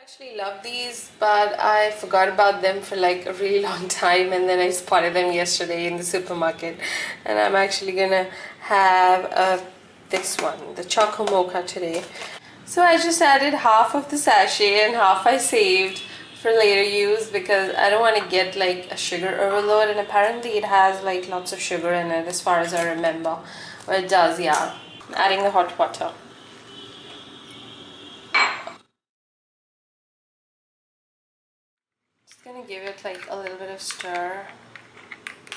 actually love these, but I forgot about them for like a really long time, and then I spotted them yesterday in the supermarket, and I'm actually gonna have this one, the Choco Mocha today. So I just added half of the sachet and half I saved for later use because I don't want to get like a sugar overload, and apparently it has like lots of sugar in it as far as I remember. Well, it does, yeah. I'm adding the hot water. Just gonna give it like a little bit of stir,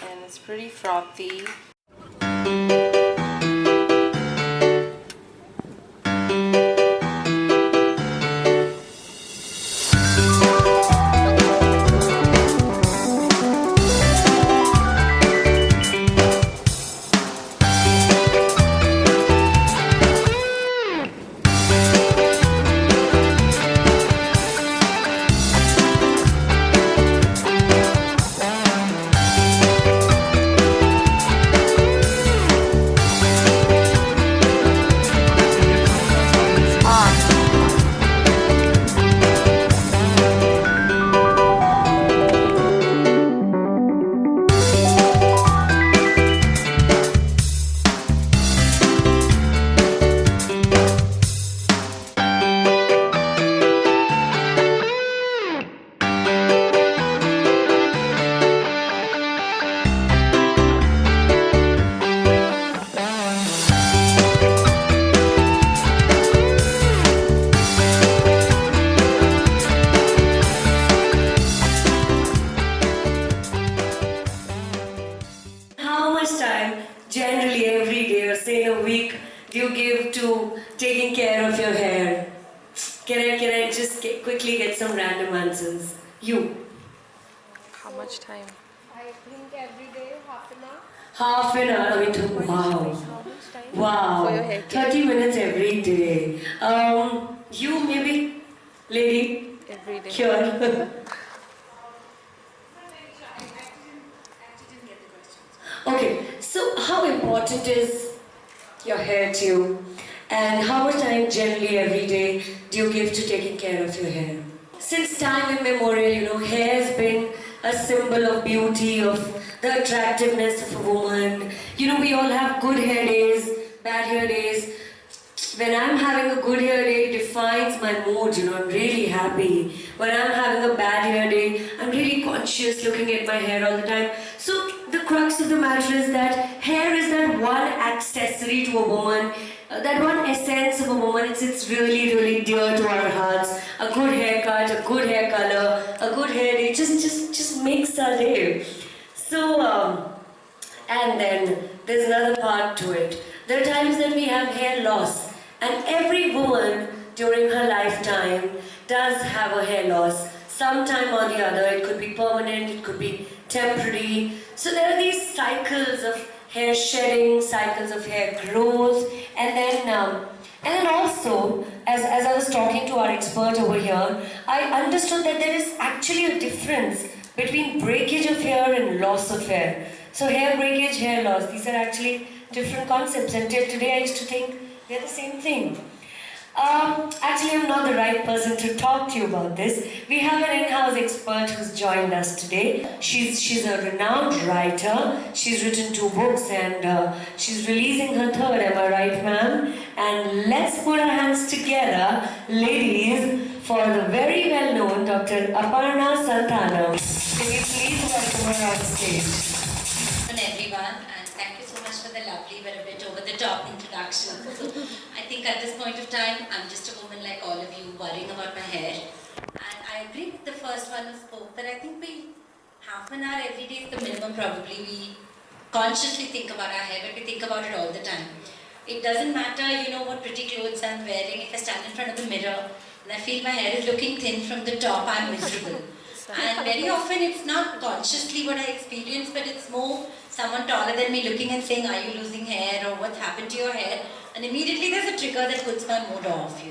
and it's pretty frothy. Generally every day or say in a week do you give to taking care of your hair? Can I just quickly get some random answers? You. How much time? I think every day half an hour. Half an hour. Wow. Wow. For your hair care? 30 minutes every day. You maybe, lady? Every day. Sure. Okay, so how important is your hair to you, and how much time generally every day do you give to taking care of your hair? Since time immemorial, hair has been a symbol of beauty, of the attractiveness of a woman. We all have good hair days, bad hair days. When I'm having a good hair day, it defines my mood, I'm really happy. When I'm having a bad hair day, I'm really conscious looking at my hair all the time. So the crux of the matter is that hair is that one accessory to a woman, that one essence of a woman. It's really, really dear to our hearts. A good haircut, a good hair color, a good hair day just makes our day. So, and then there's another part to it. There are times that we have hair loss. And every woman during her lifetime does have a hair loss. Sometime or the other. It could be permanent, it could be temporary. So there are these cycles of hair shedding, cycles of hair growth, and then also, as I was talking to our expert over here, I understood that there is actually a difference between breakage of hair and loss of hair. So hair breakage, hair loss, these are actually different concepts, and till today I used to think they're the same thing. Actually, I'm not the right person to talk to you about this. We have an in-house expert who's joined us today. She's a renowned writer. She's written 2 books, and she's releasing her 3rd. Am I right, ma'am? And let's put our hands together, ladies, for the very well-known Dr. Aparna Santhanam. Can you please welcome her on stage? Everyone, and thank you so much for the lovely but a bit over-the-top introduction. So I think at this point of time, I'm just a woman like all of you worrying about my hair. And I agree with the first one who spoke that I think half an hour every day is the minimum probably. We consciously think about our hair, but we think about it all the time. It doesn't matter, what pretty clothes I'm wearing. If I stand in front of the mirror and I feel my hair is looking thin from the top, I'm miserable. And very often it's not consciously what I experience, but it's more someone taller than me looking and saying, are you losing hair, or what's happened to your hair? And immediately there's a trigger that puts my mood off,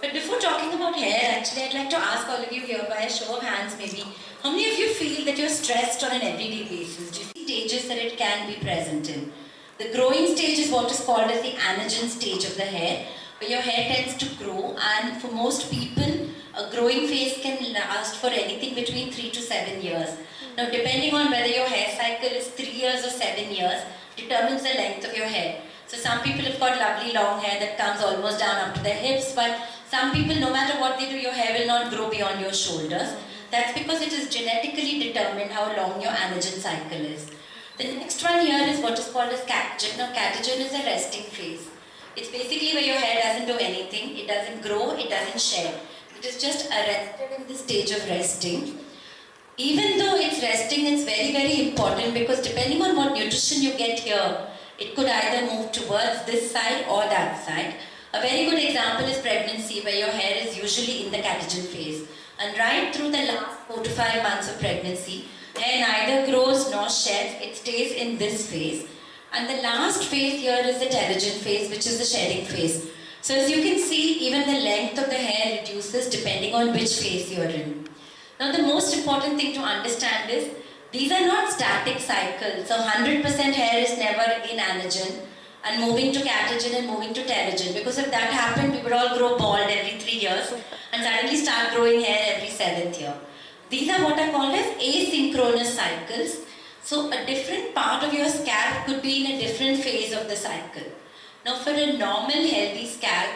But before talking about hair, actually I'd like to ask all of you here by a show of hands maybe, how many of you feel that you're stressed on an everyday basis? Do you see stages that it can be present in? The growing stage is what is called as the Anagen stage of the hair, where your hair tends to grow, and for most people, a growth growing phase can last for anything between 3 to 7 years. Now, depending on whether your hair cycle is 3 years or 7 years, determines the length of your hair. So some people have got lovely long hair that comes almost down up to their hips, but some people, no matter what they do, your hair will not grow beyond your shoulders. That's because it is genetically determined how long your anagen cycle is. The next one here is what is called as catagen. Now, catagen is a resting phase. It's basically where your hair doesn't do anything, it doesn't grow, it doesn't shed. It is just arrested in the stage of resting. Even though it's resting, it's very, very important because depending on what nutrition you get here, it could either move towards this side or that side. A very good example is pregnancy, where your hair is usually in the catagen phase. And right through the last 4 to 5 months of pregnancy, hair neither grows nor sheds, it stays in this phase. And the last phase here is the telogen phase, which is the shedding phase. So as you can see, even the length of the hair reduces depending on which phase you are in. Now the most important thing to understand is, these are not static cycles. So 100% hair is never in anagen and moving to catagen and moving to telogen. Because if that happened, we would all grow bald every 3 years and suddenly start growing hair every 7th year. These are what are called as asynchronous cycles. So a different part of your scalp could be in a different phase of the cycle. Now for a normal healthy scalp,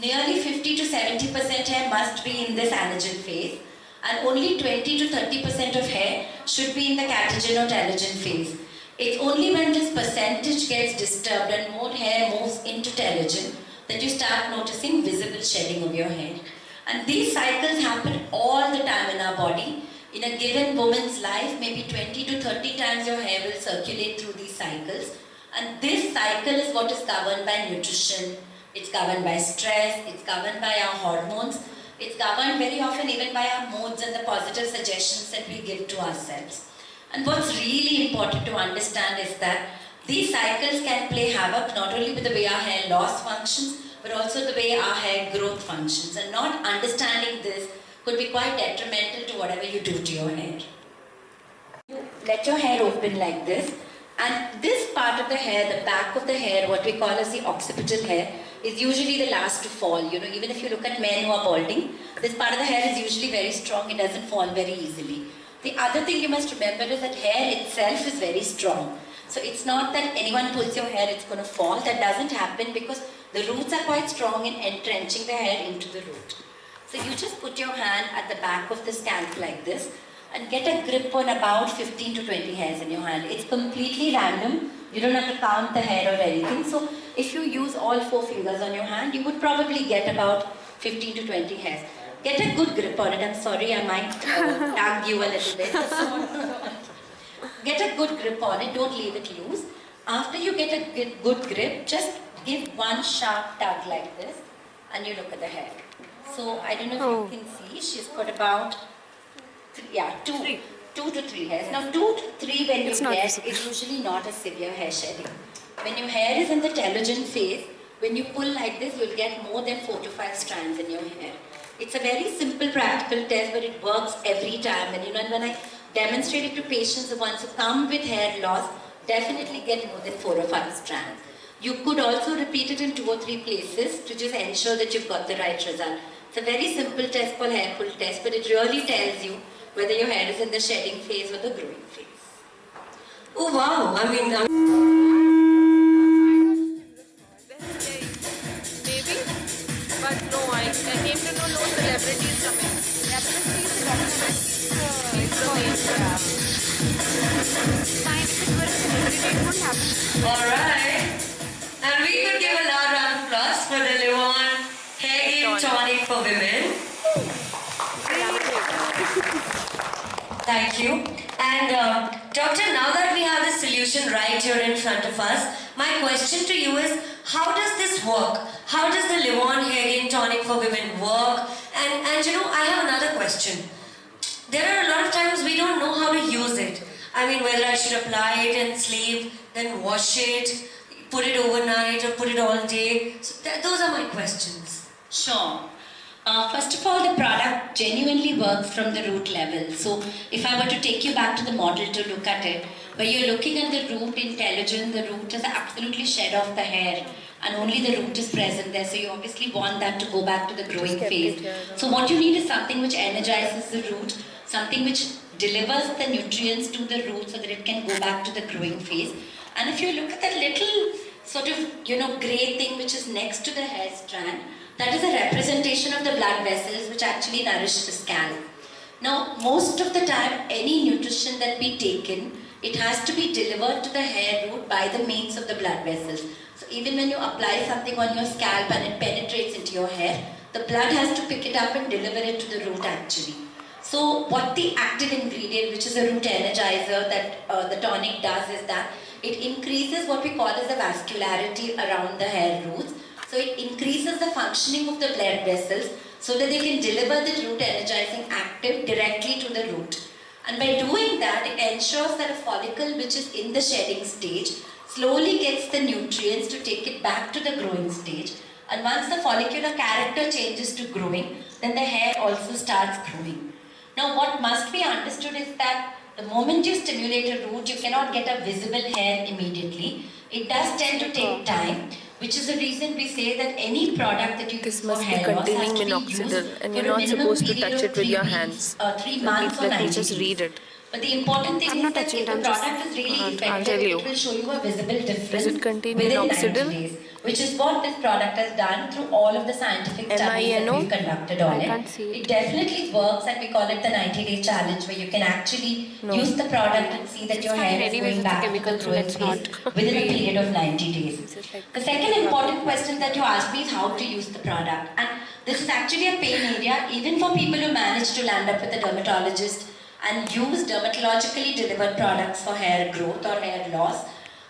nearly 50 to 70% hair must be in this anagen phase, and only 20 to 30% of hair should be in the catagen or telogen phase. It's only when this percentage gets disturbed and more hair moves into telogen that you start noticing visible shedding of your hair. And these cycles happen all the time in our body. In a given woman's life, maybe 20 to 30 times your hair will circulate through these cycles. And this cycle is what is governed by nutrition, it's governed by stress, it's governed by our hormones, it's governed very often even by our moods and the positive suggestions that we give to ourselves. And what's really important to understand is that these cycles can play havoc not only with the way our hair loss functions, but also the way our hair growth functions. And not understanding this could be quite detrimental to whatever you do to your hair. Let your hair open like this, and this part of the hair, the back of the hair, what we call as the occipital hair, is usually the last to fall. You know, even if you look at men who are balding, this part of the hair is usually very strong, it doesn't fall very easily. The other thing you must remember is that hair itself is very strong. So it's not that anyone pulls your hair, it's going to fall. That doesn't happen because the roots are quite strong in entrenching the hair into the root. So you just put your hand at the back of the scalp like this and get a grip on about 15 to 20 hairs in your hand. It's completely random. You don't have to count the hair or anything. So if you use all 4 fingers on your hand, you would probably get about 15 to 20 hairs. Get a good grip on it. I'm sorry, I might tag you a little bit. Get a good grip on it. Don't leave it loose. After you get a good grip, just give one sharp tug like this and you look at the hair. So I don't know if you can see, she's got about 2 to 3 hairs. Now 2 to 3 when you get is usually not a severe hair shedding. When your hair is in the telogen phase, when you pull like this, you'll get more than 4 to 5 strands in your hair. It's a very simple practical test, but it works every time. And you know, when I demonstrate it to patients, the ones who come with hair loss definitely get more than 4 or 5 strands. You could also repeat it in 2 or 3 places to just ensure that you've got the right result. It's a very simple test called hair pull test, but it really tells you whether your hair is in the shedding phase or the growing phase. Oh wow, I mean... Maybe, but no, I came to know no celebrities coming. Alright, and we could give a loud round of applause for the Livon Hair Game Tonic for Women. Thank you. And Doctor, now that we have the solution right here in front of us, my question to you is, how does this work? How does the Livon Hair Game Tonic for Women work? And you know, I have another question. There are a lot of times we don't know how to use it. I mean, whether I should apply it and sleep, then wash it, put it overnight or put it all day. So those are my questions. Sure. First of all, the product genuinely works from the root level. So if I were to take you back to the model to look at it, where you're looking at the root in telogen, the root has absolutely shed off the hair. and only the root is present there, so you obviously want that to go back to the growing phase. So what you need is something which energizes the root, something which delivers the nutrients to the root so that it can go back to the growing phase. And if you look at that little sort of, grey thing which is next to the hair strand, that is a representation of the blood vessels which actually nourish the scalp. Now, most of the time, any nutrition that we take in, it has to be delivered to the hair root by the means of the blood vessels. So even when you apply something on your scalp and it penetrates into your hair, the blood has to pick it up and deliver it to the root actually. So what the active ingredient, which is a root energizer that the tonic does, is that it increases what we call as the vascularity around the hair roots. So it increases the functioning of the blood vessels so that they can deliver the root energizing active directly to the root. And by doing that, it ensures that a follicle which is in the shedding stage slowly gets the nutrients to take it back to the growing stage. And once the follicular character changes to growing, then the hair also starts growing. Now what must be understood is that the moment you stimulate a root, you cannot get a visible hair immediately. It does tend to take time, which is the reason we say that any product that you use for hair loss has to be used and for you're a not minimum supposed to period touch of it with 3 your weeks, hands. 3 months or 90 Let me days. just read it. But the important thing is that if the product is really I'll effective, tell you. it will show you a visible difference Does it contain within 90 minoxidil? days, which is what this product has done through all of the scientific studies that MINO? we've conducted on it. It definitely works, and we call it the 90-day challenge, where you can actually use the product and see that your hair is going back to the growing phase within a period of 90 days. The second important question that you asked me is how to use the product. And this is actually a pain area, even for people who manage to land up with a dermatologist and use dermatologically delivered products for hair growth or hair loss.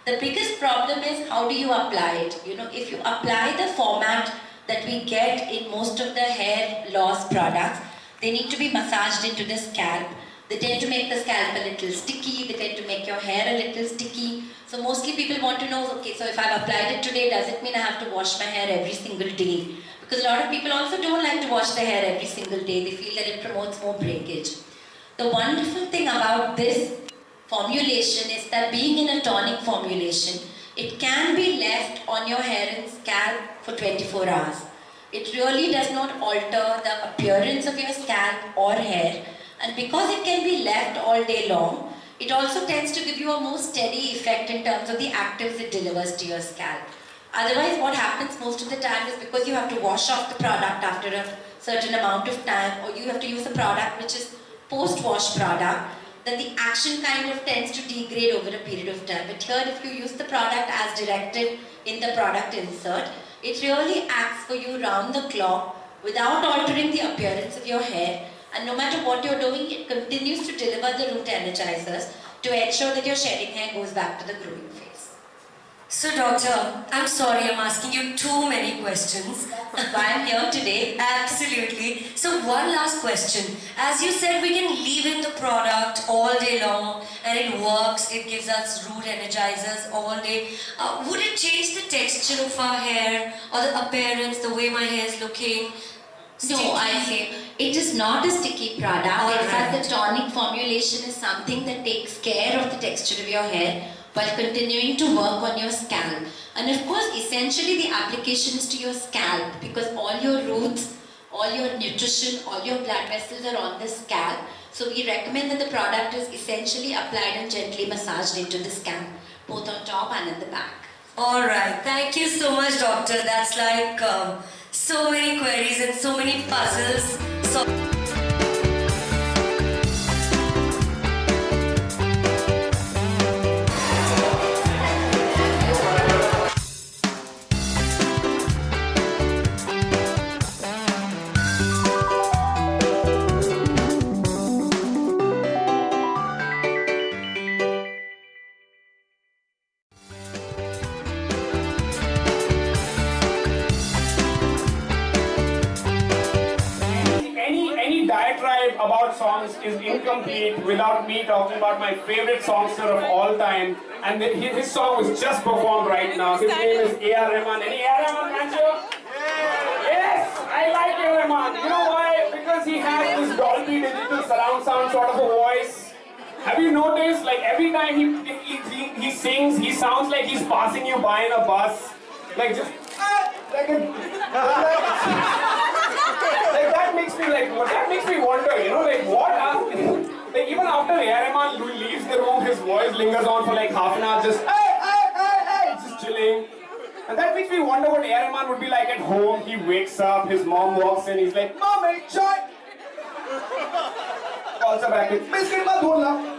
The biggest problem is how do you apply it? If you apply the format that we get in most of the hair loss products, they need to be massaged into the scalp. They tend to make the scalp a little sticky, they tend to make your hair a little sticky. So mostly people want to know, okay, so if I've applied it today, does it mean I have to wash my hair every single day? Because a lot of people also don't like to wash their hair every single day. They feel that it promotes more breakage. The wonderful thing about this formulation is that being in a tonic formulation, it can be left on your hair and scalp for 24 hours. It really does not alter the appearance of your scalp or hair, and because it can be left all day long, it also tends to give you a more steady effect in terms of the actives it delivers to your scalp. Otherwise, what happens most of the time is because you have to wash off the product after a certain amount of time, or you have to use a product which is post-wash product, then the action kind of tends to degrade over a period of time. But here, if you use the product as directed in the product insert, it really acts for you round the clock without altering the appearance of your hair. And no matter what you're doing, it continues to deliver the root energizers to ensure that your shedding hair goes back to the growing phase. So doctor, I'm sorry I'm asking you too many questions. That's why I'm here today. Absolutely. So one last question. As you said, we can leave in the product all day long and it works, it gives us root energizers all day. Would it change the texture of our hair or the appearance, the way my hair is looking? No, I say it is not a sticky product. In fact, the tonic formulation is something that takes care of the texture of your hair while continuing to work on your scalp. And of course, essentially the application is to your scalp, because all your roots, all your nutrition, all your blood vessels are on the scalp. So we recommend that the product is essentially applied and gently massaged into the scalp, both on top and in the back. Alright, thank you so much doctor. That's like so many queries and so many puzzles. About songs is incomplete without me talking about my favorite songster of all time, and his song was just performed right now. His name is A.R. Rahman. Any A.R. Rahman fans here? Yes, I like A.R. Rahman. You know why? Because he has this Dolby Digital surround sound sort of a voice. Have you noticed, like every time he sings, he sounds like he's passing you by in a bus. Like just like that makes me like that makes me wonder, you know, like what are like even after Rahman leaves the room, his voice lingers on for like half an hour, just just chilling. And that makes me wonder what Rahman would be like at home. He wakes up, his mom walks in, he's like, "Mommy, chai." Calls her back with, "Biscuit mat dholna."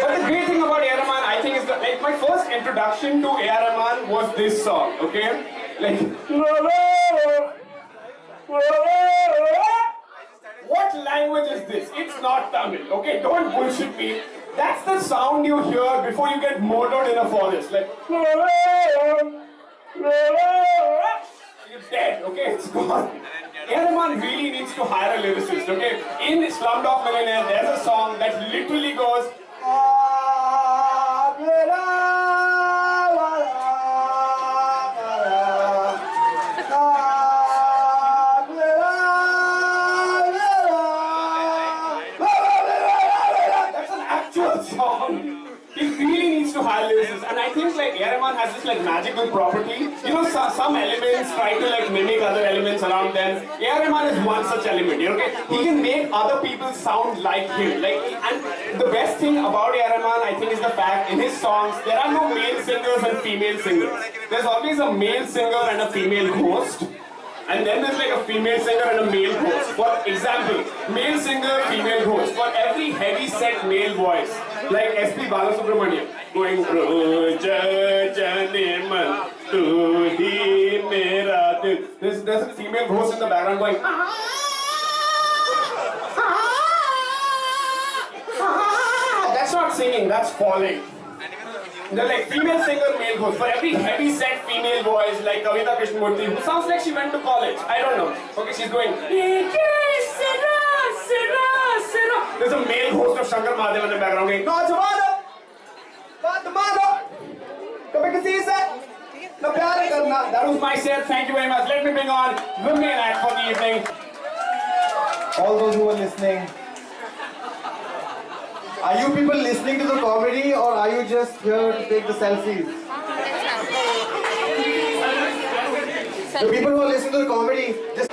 But the great thing about Rahman, I think, is that like my first introduction to Rahman was this song, okay? Like, what language is this? It's not Tamil, okay? Don't bullshit me. That's the sound you hear before you get murdered in a forest. Like, you're dead, okay? It's gone. Rahman really needs to hire a lyricist, okay? In Slumdog Millionaire, there's a song that literally goes, that's an actual song. He really needs to hire lyricists, and I think like Rahman has this like magical property. You know, some elements try to like mimic other elements around them. Rahman is one such element. Okay, he can make other people sound like him. Like, and the best thing about Rahman, I think, is the fact in his songs there are no male singers and female singers. There's always a male singer and a female host. And then there's like a female singer and a male host. For example, male singer, female host. For every heavy set male voice, like S.P. Balasubramaniam, going there's a female host in the background going that's not singing, that's falling. They're like female singer, male host. For every heavy set female voice, like Kavita Krishnamurthy, who sounds like she went to college. I don't know. Okay, she's going. There's a male host of Shankar Mahadev in the background going. That was my set. Thank you very much. Let me bring on the main act for the evening. All those who are listening. Are you people listening to the comedy or are you just here to take the selfies? The people who are listening to the comedy, just